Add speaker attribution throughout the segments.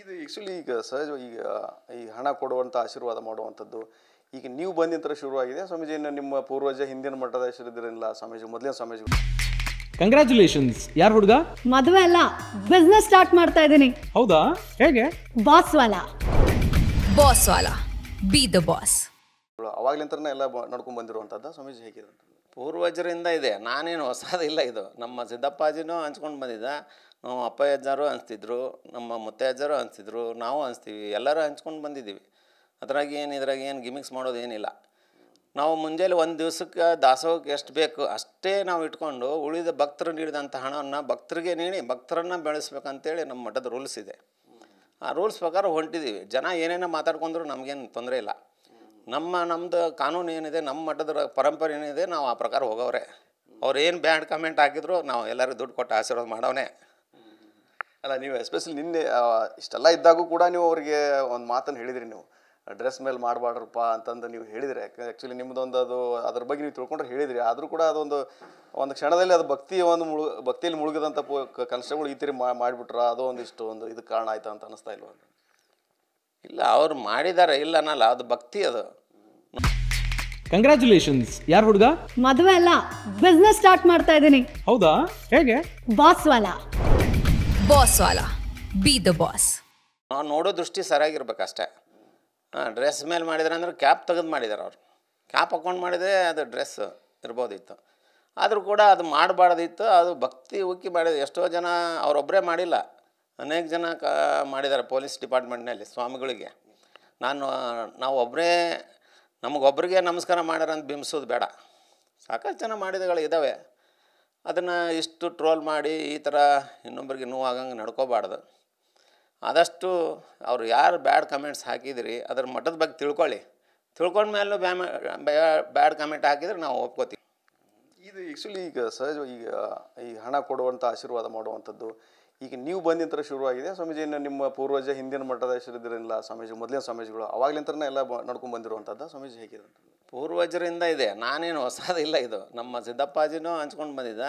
Speaker 1: ಇದು ಆ್ಯಕ್ಚುಲಿ ಈಗ ಸಹಜವಾಗಿ ಈ ಹಣ ಕೊಡುವಂಥ ಆಶೀರ್ವಾದ ಮಾಡುವಂಥದ್ದು ಈಗ ನೀವು ಬಂದ ನಂತರ ಶುರುವಾಗಿದೆ. ಸ್ವಾಮೀಜಿ ನಿಮ್ಮ ಪೂರ್ವಜ ಹಿಂದಿನ ಮಠದ ಹೆಸರಿದ್ರಿಲ್ಲ ಸ್ವಾಮೀಜಿ, ಮೊದಲಿನ ಸ್ವಾಮೀಜಿಗಳು.
Speaker 2: ಕಂಗ್ರ್ಯಾಚುಲೇಷನ್ಸ್. ಯಾರು ಹುಡುಗ?
Speaker 3: ಮದುವೆ ಅಲ್ಲ, ಬಿಸ್ನೆಸ್ ಸ್ಟಾರ್ಟ್ ಮಾಡ್ತಾ ಇದ್ದೀನಿ.
Speaker 2: ಹೌದಾ, ಹೇಗೆ?
Speaker 3: ಬಾಸ್ ವಾಲಾ
Speaker 4: ಬಿ ದ ಬಾಸ್.
Speaker 1: ಅವಾಗ್ಲಿಂತರನೇ ಎಲ್ಲ ನಡ್ಕೊಂಡು ಬಂದಿರುವಂಥದ್ದು ಸ್ವಾಮೀಜಿ, ಹೇಗಿದೆ?
Speaker 5: ಪೂರ್ವಜರಿಂದ ಇದೆ, ನಾನೇನು ಹೊಸದಿಲ್ಲ. ಇದು ನಮ್ಮ ಸಿದ್ದಪ್ಪಾಜಿನೂ ಹಂಚ್ಕೊಂಡು ಬಂದಿದ್ದ, ನಮ್ಮ ಅಪ್ಪಯ್ಯಜ್ಜರು ಹಂಚ್ತಿದ್ರು, ನಮ್ಮ ಮುತ್ತಯ್ಯಜ್ಜರು ಹಂಚ್ತಿದ್ರು, ನಾವು ಹಂಚ್ತೀವಿ, ಎಲ್ಲರೂ ಹಂಚ್ಕೊಂಡು ಬಂದಿದ್ದೀವಿ. ಇದ್ರಾಗ ಏನು ಗಿಮಿಕ್ಸ್ ಮಾಡೋದು ಏನಿಲ್ಲ. ನಾವು ಮುಂಜಾನೆ ಒಂದು ದಿವಸಕ್ಕೆ ದಾಸೋಹಕ್ಕೆ ಎಷ್ಟು ಬೇಕು ಅಷ್ಟೇ ನಾವು ಇಟ್ಕೊಂಡು ಉಳಿದ ಭಕ್ತರು ನೀಡಿದಂಥ ಹಣವನ್ನು ಭಕ್ತರಿಗೆ ನೀಡಿ ಭಕ್ತರನ್ನು ಬೆಳೆಸ್ಬೇಕಂತೇಳಿ ನಮ್ಮ ಮಠದ ರೂಲ್ಸ್ ಇದೆ. ಆ ರೂಲ್ಸ್ ಪ್ರಕಾರ ಹೊಂಟಿದ್ದೀವಿ. ಜನ ಏನೇನೋ ಮಾತಾಡ್ಕೊಂಡ್ರು ನಮಗೇನು ತೊಂದರೆ ಇಲ್ಲ. ನಮ್ಮದು ಕಾನೂನು ಏನಿದೆ, ನಮ್ಮ ಮಠದ ಪರಂಪರೆ ಏನಿದೆ, ನಾವು ಆ ಪ್ರಕಾರ ಹೋಗೋವ್ರೆ. ಅವ್ರು ಏನು ಬ್ಯಾಡ್ ಕಮೆಂಟ್ ಹಾಕಿದ್ರು ನಾವು ಎಲ್ಲರಿಗೂ ದುಡ್ಡು ಕೊಟ್ಟು ಆಶೀರ್ವಾದ ಮಾಡೋನೆ.
Speaker 1: ಅಲ್ಲ, ನೀವು ಎಸ್ಪೆಷಲಿ ನಿನ್ನೆ ಇಷ್ಟೆಲ್ಲ ಇದ್ದಾಗೂ ಕೂಡ ನೀವು ಅವರಿಗೆ ಒಂದು ಮಾತನ್ನು ಹೇಳಿದ್ರಿ, ನೀವು ಡ್ರೆಸ್ ಮೇಲೆ ಮಾಡಬಾಡ್ರಪ್ಪ ಅಂತಂದು ನೀವು ಹೇಳಿದ್ರಿ. ಆ್ಯಕ್ಚುಲಿ ನಿಮ್ಮದೊಂದು ಅದು ಅದ್ರ ಬಗ್ಗೆ ನೀವು ತಿಳ್ಕೊಂಡ್ರೆ ಹೇಳಿದ್ರಿ. ಆದರೂ ಕೂಡ ಒಂದು ಕ್ಷಣದಲ್ಲಿ ಅದು ಭಕ್ತಿಯಲ್ಲಿ ಮುಳುಗಿದಂಥ ಕನಸುಗಳು ಈ ಥರ ಮಾಡಿಬಿಟ್ರ, ಅದು ಒಂದಿಷ್ಟು ಇದಕ್ಕೆ ಕಾರಣ ಆಯ್ತಾ ಅಂತ ಅನ್ನಿಸ್ತಾ ಇಲ್ವ?
Speaker 5: ಇಲ್ಲ, ಅವ್ರು ಮಾಡಿದ್ದಾರೆ, ಇಲ್ಲ ಅನ್ನಲ್ಲ, ಅದು ಭಕ್ತಿ. ಅದು
Speaker 2: ಕಂಗ್ರ್ಯಾಚುಲೇಷನ್ಸ್. ಯಾರು ಹುಡುಗ?
Speaker 3: ಮದುವೆ ಅಲ್ಲ, ಬಿಸ್ನೆಸ್ ಸ್ಟಾರ್ಟ್ ಮಾಡ್ತಾ ಇದ್ದೀನಿ.
Speaker 2: ಹೌದಾ, ಹೇಗೆ?
Speaker 3: ಬಾಸ್ ವಾಲಾ
Speaker 4: ಬಿ ದ ಬಾಸ್.
Speaker 5: ನಾವು ನೋಡೋ ದೃಷ್ಟಿ ಸರಿಯಾಗಿರ್ಬೇಕಷ್ಟೇ. ಡ್ರೆಸ್ ಮೇಲೆ ಮಾಡಿದ್ರೆ ಅಂದ್ರೆ ಕ್ಯಾಪ್ ತೆಗೆದು ಮಾಡಿದ್ದಾರೆ. ಅವ್ರು ಕ್ಯಾಪ್ ಹಾಕ್ಕೊಂಡು ಮಾಡಿದರೆ ಅದು ಡ್ರೆಸ್ ಇರ್ಬೋದಿತ್ತು. ಆದರೂ ಕೂಡ ಅದು ಮಾಡಬಾರ್ದಿತ್ತು. ಅದು ಭಕ್ತಿ ಉಕ್ಕಿ ಮಾಡಿದೆ. ಎಷ್ಟೋ ಜನ ಅವರೊಬ್ಬರೇ ಮಾಡಿಲ್ಲ, ಅನೇಕ ಜನ ಮಾಡಿದ್ದಾರೆ ಪೊಲೀಸ್ ಡಿಪಾರ್ಟ್ಮೆಂಟ್ನಲ್ಲಿ ಸ್ವಾಮಿಗಳಿಗೆ. ನಾವು ಒಬ್ಬರೇ ನಮಗೊಬ್ಬರಿಗೆ ನಮಸ್ಕಾರ ಮಾಡ್ಯಾರ ಅಂತ ಬಿಂಬಿಸೋದು ಬೇಡ. ಸಾಕಷ್ಟು ಜನ ಮಾಡಿದಗಳು ಇದ್ದಾವೆ. ಅದನ್ನು ಇಷ್ಟು ಟ್ರೋಲ್ ಮಾಡಿ ಈ ಥರ ಇನ್ನೊಬ್ಬರಿಗೆ ನೋವಾಗಂಗೆ ನಡ್ಕೋಬಾರ್ದು. ಆದಷ್ಟು ಅವ್ರು ಯಾರು ಬ್ಯಾಡ್ ಕಮೆಂಟ್ಸ್ ಹಾಕಿದಿರಿ ಅದ್ರ ಮಠದ ಬಗ್ಗೆ ತಿಳ್ಕೊಂಡ್ಮೇಲೂ ಬ್ಯಾಡ್ ಕಮೆಂಟ್ ಹಾಕಿದ್ರೆ ನಾವು ಒಪ್ಕೋತೀವಿ.
Speaker 1: ಇದು ಆ್ಯಕ್ಚುಲಿ ಈಗ ಸಹಜವಾಗಿ ಈ ಹಣ ಕೊಡುವಂಥ ಆಶೀರ್ವಾದ ಮಾಡುವಂಥದ್ದು ಈಗ ನೀವು ಬಂದ ನಂತರ ಶುರುವಾಗಿದೆ. ಸ್ವಾಮೀಜಿ ನಿಮ್ಮ ಪೂರ್ವಜ ಹಿಂದಿನ ಮಠದ ಹೆಸರಿದ್ರಿಲ್ಲ ಸ್ವಾಮೀಜಿ, ಮೊದಲಿನ ಸ್ವಾಮೀಜಿಗಳು ಅವಾಗ್ಲಿಂತರನೇ ಎಲ್ಲ ನಡ್ಕೊಂಡು ಬಂದಿರುವಂಥದ್ದು ಸ್ವಾಮೀಜಿ, ಹೇಗಿದೆ?
Speaker 5: ಪೂರ್ವಜರಿಂದ ಇದೆ, ನಾನೇನು ಹೊಸದಿಲ್ಲ. ಇದು ನಮ್ಮ ಸಿದ್ದಪ್ಪಾಜಿನೂ ಹಂಚ್ಕೊಂಡು ಬಂದಿದ್ದ,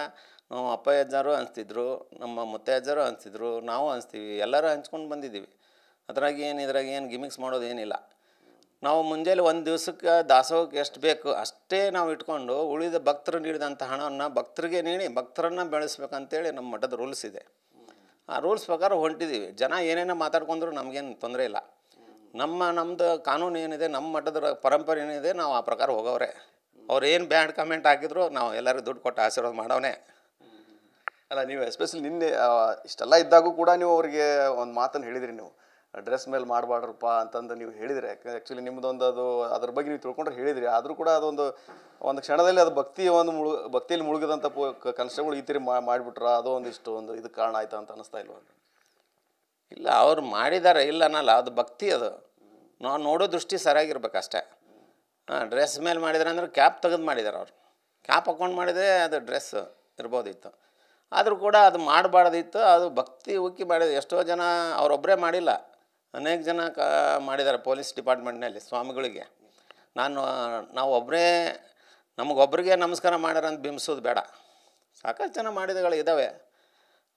Speaker 5: ನಮ್ಮ ಅಪ್ಪಯ್ಯಜ್ಜರು ಹಂಚ್ತಿದ್ರು, ನಮ್ಮ ಮುತ್ತಯ್ಯಜ್ಜರು ಹಂಚ್ತಿದ್ರು, ನಾವು ಹಂಚ್ತೀವಿ, ಎಲ್ಲರೂ ಹಂಚ್ಕೊಂಡು ಬಂದಿದ್ದೀವಿ. ಇದ್ರಾಗ ಏನು ಗಿಮಿಕ್ಸ್ ಮಾಡೋದು ಏನಿಲ್ಲ. ನಾವು ಮುಂಜಾನೆ ಒಂದು ದಿವಸಕ್ಕೆ ದಾಸೋಹಕ್ಕೆ ಎಷ್ಟು ಬೇಕು ಅಷ್ಟೇ ನಾವು ಇಟ್ಕೊಂಡು ಉಳಿದ ಭಕ್ತರು ನೀಡಿದಂಥ ಹಣವನ್ನು ಭಕ್ತರಿಗೆ ನೀಡಿ ಭಕ್ತರನ್ನು ಬೆಳೆಸ್ಬೇಕಂತೇಳಿ ನಮ್ಮ ಮಠದ ರೂಲ್ಸ್ ಇದೆ. ಆ ರೂಲ್ಸ್ ಪ್ರಕಾರ ಹೊಂಟಿದ್ದೀವಿ. ಜನ ಏನೇನೋ ಮಾತಾಡ್ಕೊಂಡ್ರು ನಮಗೇನು ತೊಂದರೆ ಇಲ್ಲ. ನಮ್ಮದು ಕಾನೂನು ಏನಿದೆ, ನಮ್ಮ ಮಠದ ಪರಂಪರೆ ಏನಿದೆ, ನಾವು ಆ ಪ್ರಕಾರ ಹೋಗೋವ್ರೆ. ಅವ್ರು ಏನು ಬ್ಯಾಡ್ ಕಮೆಂಟ್ ಹಾಕಿದ್ರು ನಾವು ಎಲ್ಲರಿಗೂ ದುಡ್ಡು ಕೊಟ್ಟು ಆಶೀರ್ವಾದ ಮಾಡೋನೆ.
Speaker 1: ಅಲ್ಲ, ನೀವು ಎಸ್ಪೆಷಲಿ ನಿನ್ನೆ ಇಷ್ಟೆಲ್ಲ ಇದ್ದಾಗೂ ಕೂಡ ನೀವು ಅವರಿಗೆ ಒಂದು ಮಾತನ್ನು ಹೇಳಿದ್ರಿ, ನೀವು ಡ್ರೆಸ್ ಮೇಲೆ ಮಾಡಬಾಡ್ರಪ್ಪ ಅಂತಂದು ನೀವು ಹೇಳಿದ್ರಿ. ಆ್ಯಕ್ಚುಲಿ ನಿಮ್ಮದೊಂದು ಅದ್ರ ಬಗ್ಗೆ ನೀವು ತಿಳ್ಕೊಂಡ್ರೆ ಹೇಳಿದ್ರಿ. ಆದರೂ ಕೂಡ ಒಂದು ಕ್ಷಣದಲ್ಲಿ ಅದು ಭಕ್ತಿಯಲ್ಲಿ ಮುಳುಗಿದಂಥ ಕನಸುಗಳು ಈ ಥರ ಮಾಡಿಬಿಟ್ರ, ಅದು ಒಂದಿಷ್ಟು ಇದಕ್ಕೆ ಕಾರಣ ಆಯ್ತಾ ಅಂತ ಅನ್ನಿಸ್ತಾ ಇಲ್ವ?
Speaker 5: ಇಲ್ಲ, ಅವ್ರು ಮಾಡಿದ್ದಾರೆ, ಇಲ್ಲ ಅನ್ನಲ್ಲ, ಅದು ಭಕ್ತಿ. ಅದು ನಾವು ನೋಡೋ ದೃಷ್ಟಿ ಸರಿಯಾಗಿರ್ಬೇಕಷ್ಟೇ. ಡ್ರೆಸ್ ಮೇಲೆ ಮಾಡಿದ್ರೆ ಅಂದ್ರೆ ಕ್ಯಾಪ್ ತೆಗೆದು ಮಾಡಿದ್ದಾರೆ. ಅವ್ರು ಕ್ಯಾಪ್ ಹಾಕ್ಕೊಂಡು ಮಾಡಿದರೆ ಅದು ಡ್ರೆಸ್ ಇರ್ಬೋದಿತ್ತು. ಆದರೂ ಕೂಡ ಅದು ಮಾಡಬಾರ್ದಿತ್ತು. ಅದು ಭಕ್ತಿ ಉಕ್ಕಿ ಮಾಡಿದೆ. ಎಷ್ಟೋ ಜನ ಅವರೊಬ್ಬರೇ ಮಾಡಿಲ್ಲ, ಅನೇಕ ಜನ ಮಾಡಿದ್ದಾರೆ ಪೊಲೀಸ್ ಡಿಪಾರ್ಟ್ಮೆಂಟ್ನಲ್ಲಿ ಸ್ವಾಮಿಗಳಿಗೆ. ನಮಗೊಬ್ಬರಿಗೆ ನಮಸ್ಕಾರ ಮಾಡ್ಯಾರ ಅಂತ ಬಿಂಬಿಸೋದು ಬೇಡ. ಸಾಕಷ್ಟು ಜನ ಮಾಡಿದಗಳು ಇದ್ದಾವೆ.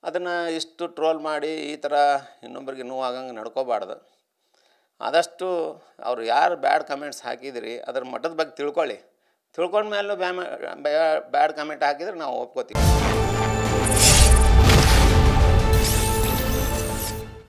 Speaker 5: ಅದನ್ನು ಇಷ್ಟು ಟ್ರೋಲ್ ಮಾಡಿ ಈ ಥರ ಇನ್ನೊಬ್ಬರಿಗೆ ನೋವಾಗಂಗೆ ನಡ್ಕೋಬಾರ್ದು. ಆದಷ್ಟು ಅವ್ರು ಯಾರು ಬ್ಯಾಡ್ ಕಮೆಂಟ್ಸ್ ಹಾಕಿದಿರಿ ಅದ್ರ ಮಠದ ಬಗ್ಗೆ ತಿಳ್ಕೊಂಡ್ಮೇಲೂ ಬ್ಯಾಡ್ ಕಮೆಂಟ್ ಹಾಕಿದ್ರೆ ನಾವು ಒಪ್ಕೋತೀವಿ.